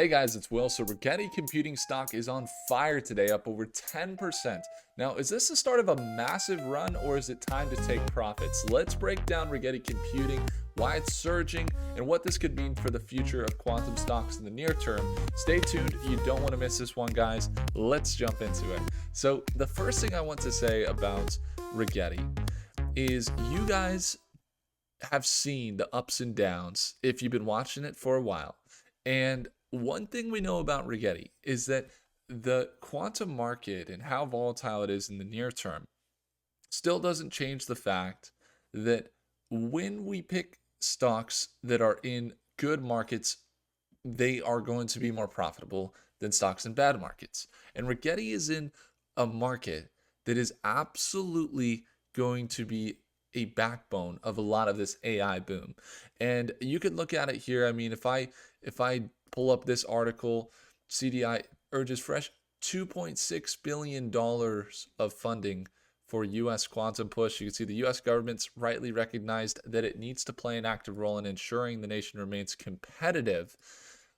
Hey guys, it's Will. So Rigetti computing stock is on fire today, up over 10%. Now, is this the start of a massive run or is it time to take profits? Let's break down Rigetti computing, why it's surging, and what this could mean for the future of quantum stocks in the near term. Stay tuned. You don't want to miss this one, guys. Let's jump into it. So the first thing I want to say about Rigetti is you guys have seen the ups and downs if you've been watching it for a while. And one thing we know about Rigetti is that the quantum market and how volatile it is in the near term still doesn't change the fact that when we pick stocks that are in good markets, they are going to be more profitable than stocks in bad markets. And Rigetti is in a market that is absolutely going to be a backbone of a lot of this AI boom. And you could look at it here. I mean, if I pull up this article, CDI urges fresh $2.6 billion of funding for U.S. quantum push. You can see the U.S. government's rightly recognized that it needs to play an active role in ensuring the nation remains competitive.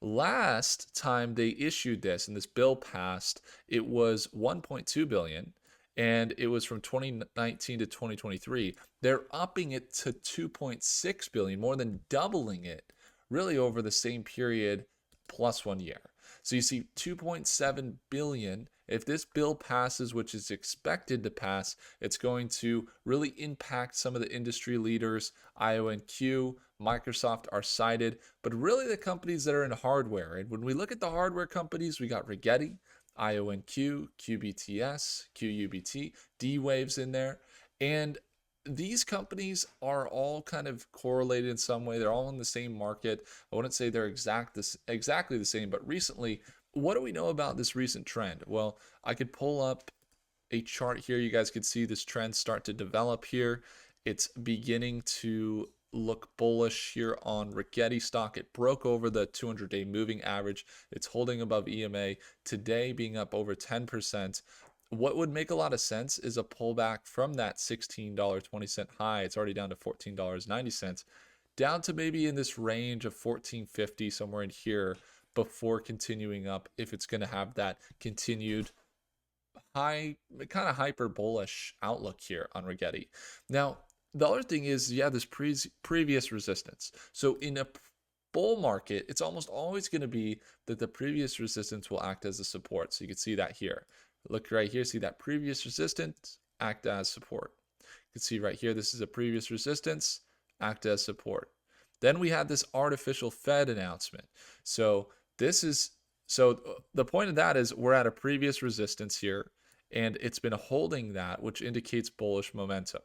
Last time they issued this and this bill passed, it was 1.2 billion and it was from 2019 to 2023. They're upping it to 2.6 billion, more than doubling it really over the same period plus 1 year. So you see 2.7 billion. If this bill passes, which is expected to pass, it's going to really impact some of the industry leaders. IONQ, Microsoft are cited, but really the companies that are in hardware. And when we look at the hardware companies, we got Rigetti, IONQ, QBTS, QUBT, D-Waves in there. And these companies are all kind of correlated in some way. They're all in the same market. I wouldn't say they're exactly the same, but recently, what do we know about this recent trend? Well, I could pull up a chart here. You guys could see this trend start to develop here. It's beginning to look bullish here on Rigetti stock. It broke over the 200-day moving average. It's holding above EMA today, being up over 10%. What would make a lot of sense is a pullback from that $16.20 high. It's already down to $14.90, down to maybe in this range of $14.50, somewhere in here, before continuing up, if it's going to have that continued high, kind of hyper bullish outlook here on Rigetti. Now, the other thing is, yeah, this previous resistance. So in a bull market, it's almost always going to be that the previous resistance will act as a support. So you can see that here. Look right here, see that previous resistance, act as support. You can see right here, this is a previous resistance, act as support. Then we had this artificial Fed announcement. So the point of that is we're at a previous resistance here, and it's been holding that, which indicates bullish momentum.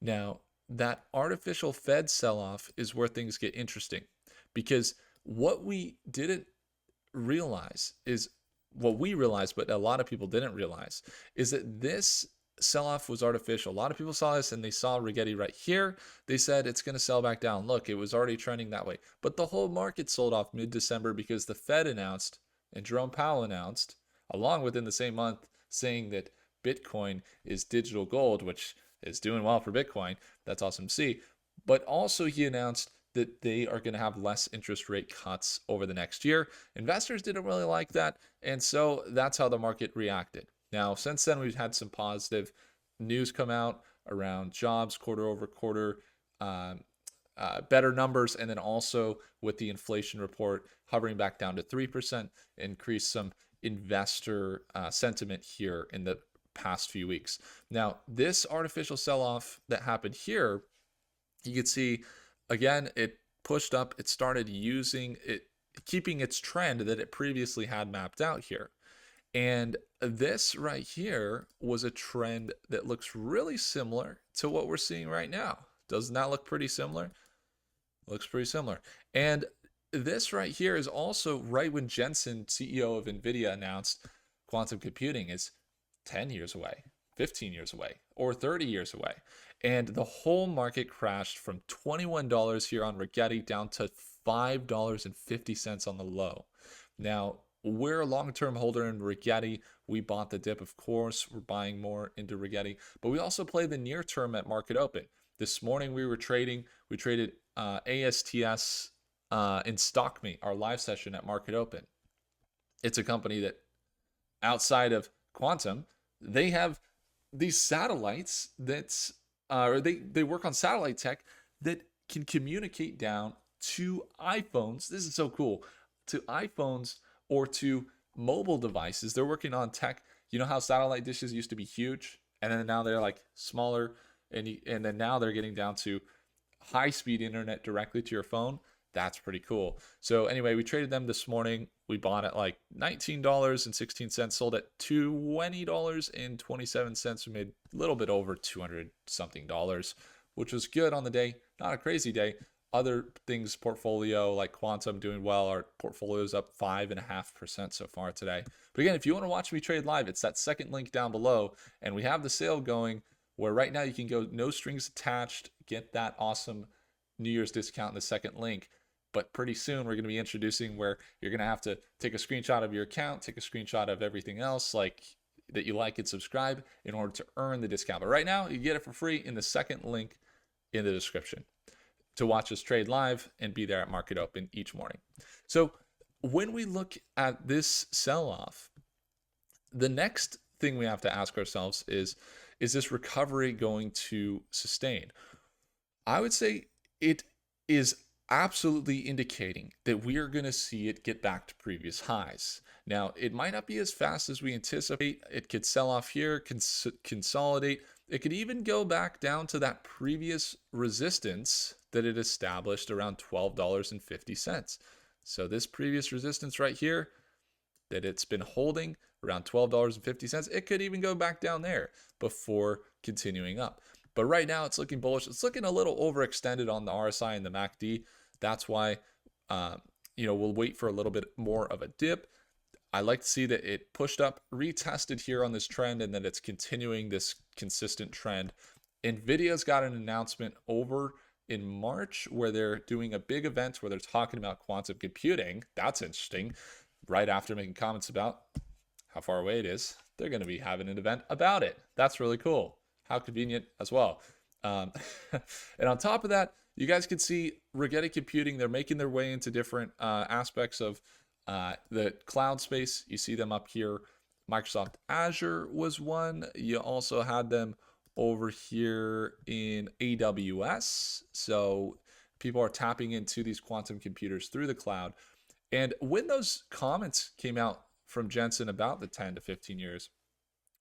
Now, that artificial Fed sell-off is where things get interesting, because what we didn't realize is what we realized, but a lot of people didn't realize, is that this sell-off was artificial. A lot of people saw this and they saw Rigetti right here. They said it's going to sell back down. Look, it was already trending that way. But the whole market sold off mid-December because the Fed announced and Jerome Powell announced, along within the same month, saying that Bitcoin is digital gold, which is doing well for Bitcoin. That's awesome to see. But also he announced that they are going to have less interest rate cuts over the next year. Investors didn't really like that, and so that's how the market reacted. Now, since then, we've had some positive news come out around jobs, quarter over quarter, better numbers, and then also with the inflation report hovering back down to 3%, increased some investor sentiment here in the past few weeks. Now, this artificial sell-off that happened here, you can see, again, it pushed up. It started using it, keeping its trend that it previously had mapped out here. And this right here was a trend that looks really similar to what we're seeing right now. Doesn't that look pretty similar? Looks pretty similar. And this right here is also right when Jensen, CEO of NVIDIA, announced quantum computing is 10 years away, 15 years away, or 30 years away. And the whole market crashed from $21 here on Rigetti down to $5.50 on the low. Now, we're a long-term holder in Rigetti. We bought the dip, of course. We're buying more into Rigetti, but we also play the near term at market open. This morning we were trading. We traded ASTS in StockMate, our live session at Market Open. It's a company that outside of quantum, they have these satellites that's or they work on satellite tech that can communicate down to iPhones. This is so cool. To iPhones or to mobile devices. They're working on tech. You know how satellite dishes used to be huge, and then now they're like smaller, and then now they're getting down to high speed internet directly to your phone. That's pretty cool. So anyway, we traded them this morning. We bought at like $19.16, sold at $20.27. We made a little bit over 200 something dollars, which was good on the day. Not a crazy day. Other things portfolio like quantum doing well. Our portfolio is up 5.5% so far today. But again, if you want to watch me trade live, it's that second link down below, and we have the sale going where right now you can go no strings attached, get that awesome New Year's discount in the second link. But pretty soon we're going to be introducing where you're going to have to take a screenshot of your account, take a screenshot of everything else like that you like and subscribe in order to earn the discount. But right now you get it for free in the second link in the description to watch us trade live and be there at Market Open each morning. So when we look at this sell-off, the next thing we have to ask ourselves is this recovery going to sustain? I would say it is absolutely indicating that we are going to see it get back to previous highs. Now, it might not be as fast as we anticipate. It could sell off here, consolidate. It could even go back down to that previous resistance that it established around $12.50. So this previous resistance right here that it's been holding around $12.50, it could even go back down there before continuing up. But right now it's looking bullish. It's looking a little overextended on the RSI and the MACD. That's why, we'll wait for a little bit more of a dip. I like to see that it pushed up, retested here on this trend, and then it's continuing this consistent trend. NVIDIA's got an announcement over in March where they're doing a big event where they're talking about quantum computing. That's interesting. Right after making comments about how far away it is, they're going to be having an event about it. That's really cool. How convenient as well. And on top of that, you guys can see Rigetti Computing. They're making their way into different aspects of the cloud space. You see them up here. Microsoft Azure was one. You also had them over here in AWS. So people are tapping into these quantum computers through the cloud. And when those comments came out from Jensen about the 10 to 15 years,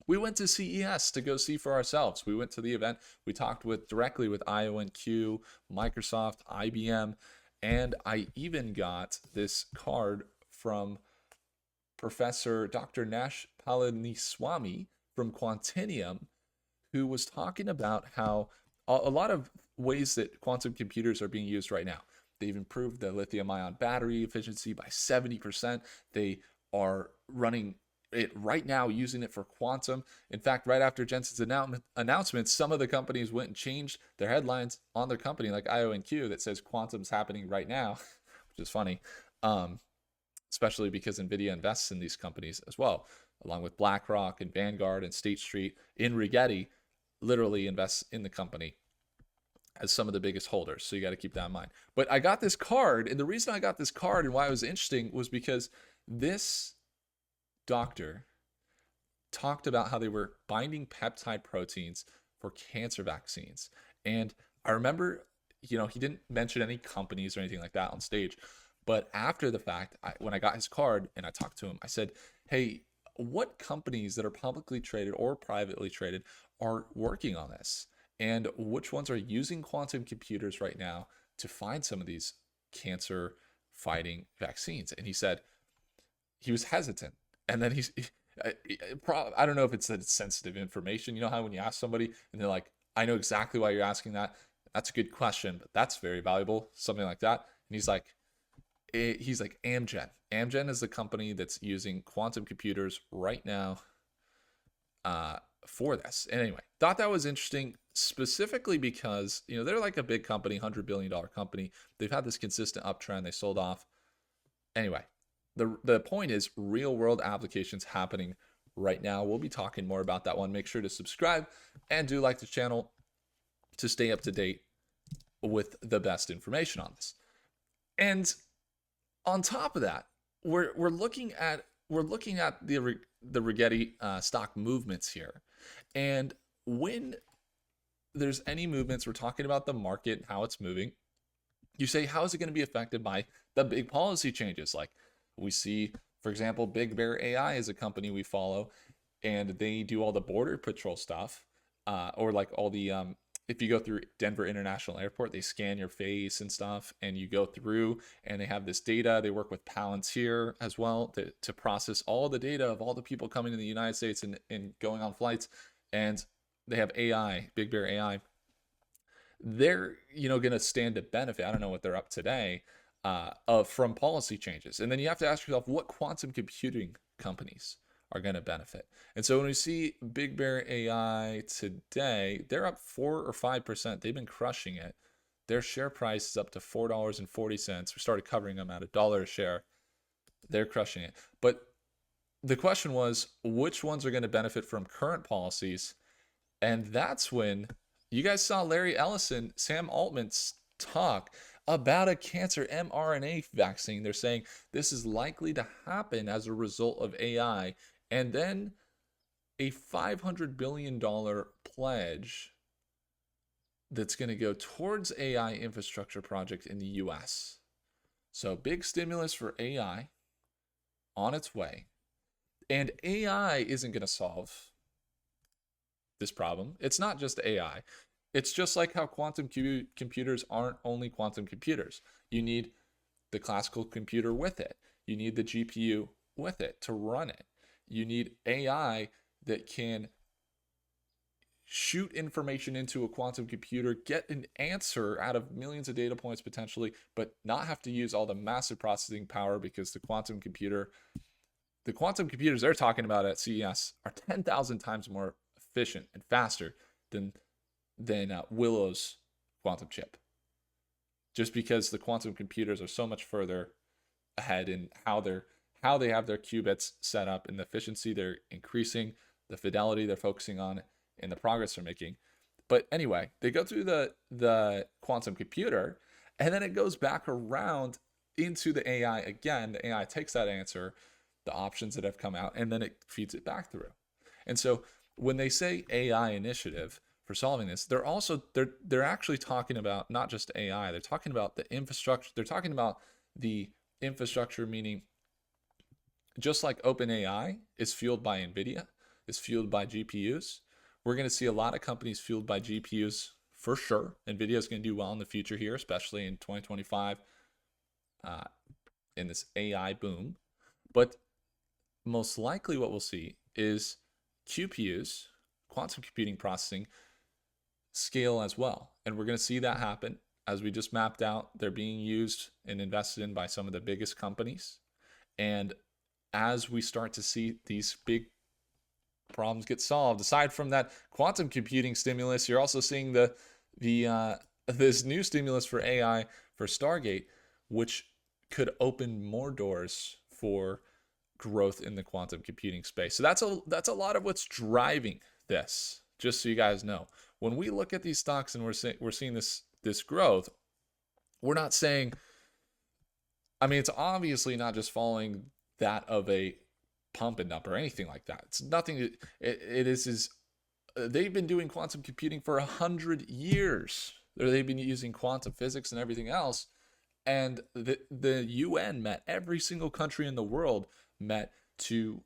we went to CES to go see for ourselves. We went to the event. We talked directly with IONQ, Microsoft, IBM, and I even got this card from Professor Dr. Nash Palaniswamy from Quantinium, who was talking about how a lot of ways that quantum computers are being used right now. They've improved the lithium-ion battery efficiency by 70%. They are running it right now, using it for quantum. In fact, right after Jensen's announcement, some of the companies went and changed their headlines on their company, like IONQ, that says quantum's happening right now, which is funny, especially because NVIDIA invests in these companies as well, along with BlackRock and Vanguard and State Street. In Rigetti, literally invests in the company as some of the biggest holders. So you got to keep that in mind. But I got this card, and the reason I got this card and why it was interesting was because this doctor talked about how they were binding peptide proteins for cancer vaccines. And I remember, he didn't mention any companies or anything like that on stage. But after the fact, when I got his card and I talked to him, I said, hey, what companies that are publicly traded or privately traded are working on this? And which ones are using quantum computers right now to find some of these cancer fighting vaccines? And he said he was hesitant. And then I don't know if it's that it's sensitive information. You know how when you ask somebody and they're like, I know exactly why you're asking that. That's a good question, but that's very valuable, something like that. And he's like Amgen. Amgen is the company that's using quantum computers right now for this. And anyway, thought that was interesting specifically because, they're like a big company, $100 billion company. They've had this consistent uptrend. They sold off. Anyway, the point is real world applications happening right now. We'll be talking more about that one. Make sure to subscribe and do like the channel to stay up to date with the best information on this. And on top of that, we're looking at the Rigetti stock movements here, and when there's any movements, we're talking about the market, how it's moving. You say, how is it going to be affected by the big policy changes? Like we see, for example, Big Bear AI is a company we follow, and they do all the border patrol stuff, or like all the if you go through Denver International Airport, they scan your face and stuff, and you go through, and they have this data. They work with Palantir as well to process all the data of all the people coming to the United States and going on flights. And they have AI, Big Bear AI. They're going to stand to benefit. I don't know what they're up today from policy changes. And then you have to ask yourself, what quantum computing companies are going to benefit? And so when we see Big Bear AI today, they're up 4 or 5%. They've been crushing it. Their share price is up to $4.40. We started covering them at $1 a share. They're crushing it. But the question was, which ones are going to benefit from current policies? And that's when you guys saw Larry Ellison, Sam Altman's talk about a cancer mRNA vaccine. They're saying this is likely to happen as a result of AI. And then a $500 billion pledge that's going to go towards AI infrastructure project in the US. So big stimulus for AI on its way. And AI isn't going to solve this problem. It's not just AI. It's just like how quantum computers aren't only quantum computers. You need the classical computer with it. You need the GPU with it to run it. You need AI that can shoot information into a quantum computer, get an answer out of millions of data points potentially, but not have to use all the massive processing power, because the quantum computers they're talking about at CES are 10,000 times more efficient and faster than Willow's quantum chip, just because the quantum computers are so much further ahead in how they have their qubits set up, and the efficiency they're increasing, the fidelity they're focusing on, and the progress they're making. But anyway, they go through the quantum computer, and then it goes back around into the AI again. The AI takes that answer, the options that have come out, and then it feeds it back through. And so when they say AI initiative for solving this, they're actually talking about not just AI. They're talking about the infrastructure. They're talking about the infrastructure, meaning just like OpenAI is fueled by NVIDIA, is fueled by GPUs. We're going to see a lot of companies fueled by GPUs for sure. NVIDIA is going to do well in the future here, especially in 2025 in this AI boom. But most likely what we'll see is QPUs, quantum computing processing, scale as well. And we're going to see that happen. As we just mapped out, they're being used and invested in by some of the biggest companies. And as we start to see these big problems get solved, aside from that quantum computing stimulus, you're also seeing this new stimulus for AI for Stargate, which could open more doors for growth in the quantum computing space. So that's a lot of what's driving this. Just so you guys know, when we look at these stocks and we're seeing this growth, we're not saying, I mean, it's obviously not just following that of a pump and dump or anything like that. It's nothing. It is they've been doing quantum computing for 100 years. They've been using quantum physics and everything else. And the UN met, every single country in the world met to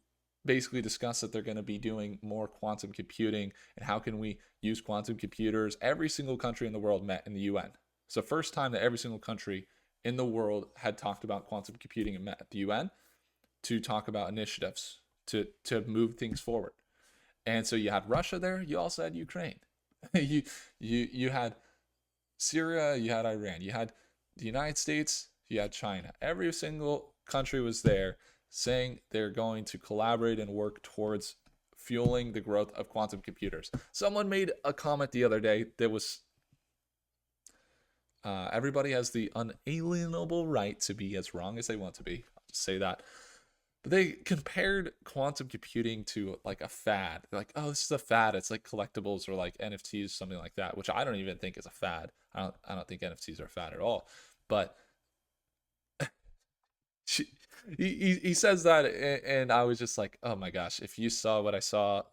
basically discuss that they're going to be doing more quantum computing and how can we use quantum computers. Every single country in the world met in the UN. It's the first time that every single country in the world had talked about quantum computing and met at the UN to talk about initiatives to move things forward. And so you had Russia there. You also had Ukraine. you had Syria. You had Iran. You had the United States. You had China. Every single country was there saying they're going to collaborate and work towards fueling the growth of quantum computers. Someone made a comment the other day that was, everybody has the unalienable right to be as wrong as they want to be. I'll just say that. But they compared quantum computing to like a fad. They're like, oh, this is a fad. It's like collectibles or like NFTs, something like that, which I don't even think is a fad. I don't think NFTs are a fad at all. But He says that, and I was just like, oh my gosh, if you saw what I saw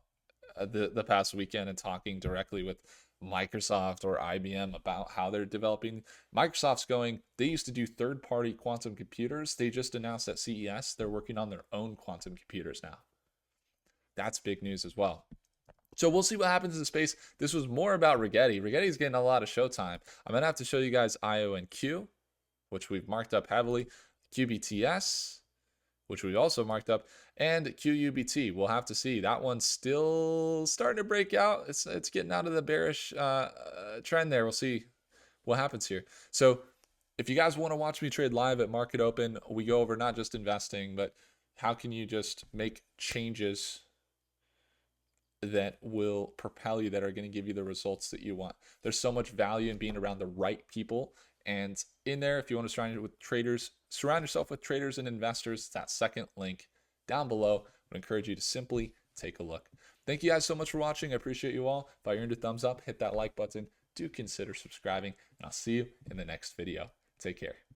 the past weekend and talking directly with Microsoft or IBM about how they're developing. Microsoft's going, they used to do third-party quantum computers. They just announced at CES they're working on their own quantum computers now. That's big news as well. So we'll see what happens in the space. This was more about Rigetti. Rigetti's getting a lot of showtime. I'm going to have to show you guys IO and Q, which we've marked up heavily. QBTS, which we also marked up, and QUBT. We'll have to see. That one's still starting to break out. It's getting out of the bearish trend there. We'll see what happens here. So if you guys want to watch me trade live at Market Open, we go over not just investing, but how can you just make changes that will propel you, that are going to give you the results that you want. There's so much value in being around the right people. And in there, if you want to surround yourself with traders and investors, that second link down below. I would encourage you to simply take a look. Thank you guys so much for watching. I appreciate you all. If I earned a thumbs up, hit that like button. Do consider subscribing, and I'll see you in the next video. Take care.